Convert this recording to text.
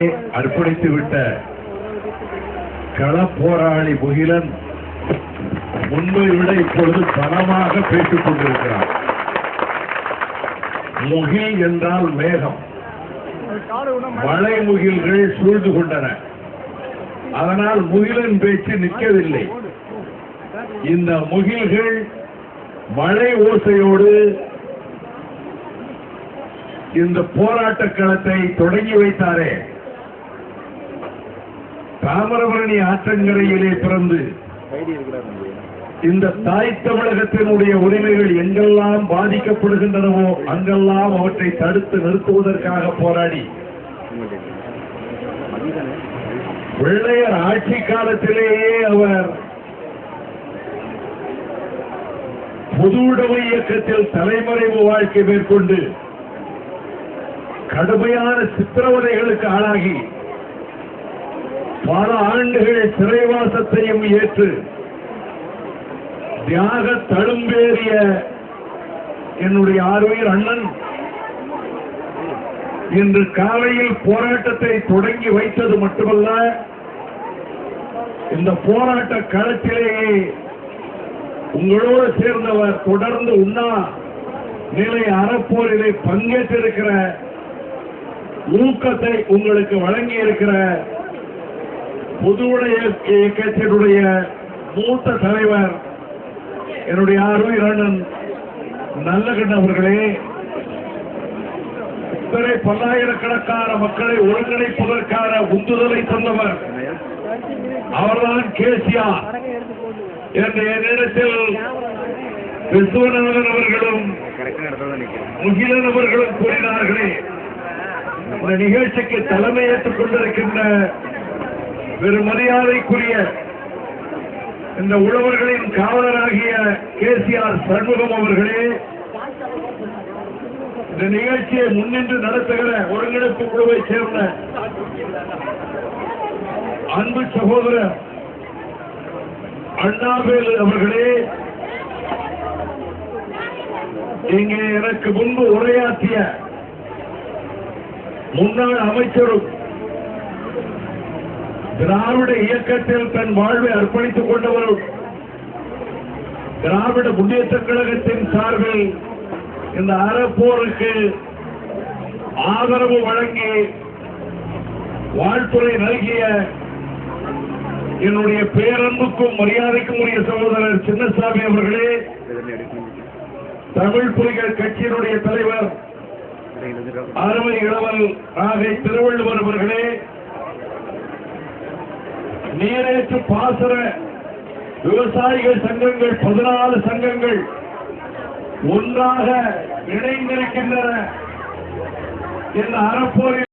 அர்ப்பணித்துவிட்ட களப்போராளி முகிலன் முன்பை விட இப்பொழுது பலமாக பேசிக் கொண்டிருக்கிறார். முகில் என்றால் மேகம், மழை முகில்கள் சூழ்ந்து கொண்டன. அதனால் முகிலன் பேச்சு நிற்கவில்லை. இந்த முகில்கள் மழை ஓசையோடு இந்த போராட்ட களத்தை தொடங்கி வைத்தாரே, தாமிரபரணி ஆற்றங்கரையிலே பிறந்து இந்த தாய் தமிழகத்தினுடைய உரிமைகள் எங்கெல்லாம் பாதிக்கப்படுகின்றனவோ அங்கெல்லாம் அவற்றை தடுத்து நிறுத்துவதற்காக போராடி வெள்ளையர் ஆட்சி காலத்திலேயே அவர் பொது உடைமை இயக்கத்தில் தலைமறைவு வாழ்க்கை மேற்கொண்டு கடுமையான சித்திரவதைகளுக்கு ஆளாகி பல ஆண்டுகள் சிறைவாசத்தையும் ஏற்று தியாக தழும்பேறிய என்னுடைய ஆர்வீர் அண்ணன் இன்று காலையில் போராட்டத்தை தொடங்கி வைத்தது மட்டுமல்ல, இந்த போராட்ட களத்திலேயே உங்களோடு சேர்ந்தவர் தொடர்ந்து உண்ணா நிலை அறப்போரிலே பங்கேற்றிருக்கிற ஊக்கத்தை உங்களுக்கு வழங்கி இருக்கிற பொதுவுடைய இயக்கத்தினுடைய மூத்த தலைவர் என்னுடைய ஆர்வீர் அண்ணன் நல்லகண்ண அவர்களே, இத்தனை பல்லாயிரக்கணக்கான மக்களை ஒருங்கிணைப்பதற்கான உந்துதலை தந்தவர் அவர்தான் கேசிஆர் என்ற என்னிடத்தில் விஸ்வநாதன் அவர்களும் முகிலன் அவர்களும் கூறினார்களே. இந்த நிகழ்ச்சிக்கு தலைமையேற்றுக் கொண்டிருக்கின்ற பெரும் மரியாதைக்குரிய இந்த உழவர்களின் காவலராகிய கேசிஆர் சண்முகம் அவர்களே, இந்த நிகழ்ச்சியை முன்னின்று நடத்துகிற ஒருங்கிணைப்பு குழுவை சேர்ந்த அன்பு சகோதரர் அண்ணாவேலு அவர்களே, இங்கே எனக்கு முன்பு உரையாற்றிய முன்னாள் அமைச்சரும் திராவிட இயக்கத்தில் தன் வாழ்வை அர்ப்பணித்துக் கொண்டவரும் திராவிட முன்னேற்ற கழகத்தின் சார்பில் இந்த அறப்போருக்கு ஆதரவு வழங்கி வாழ்த்துறை நல்கிய என்னுடைய பேரன்புக்கும் மரியாதைக்கும் உரிய சகோதரர் சின்னசாமி அவர்களே, தமிழ் புலிகள் கட்சியினுடைய தலைவர் அருமை இளவல் நாகை திருவள்ளுவர் அவர்களே, நீரேற்று பாசன விவசாயிகள் சங்கங்கள் 14 சங்கங்கள் ஒன்றாக இணைந்திருக்கின்றன. இந்த அறப்போரில்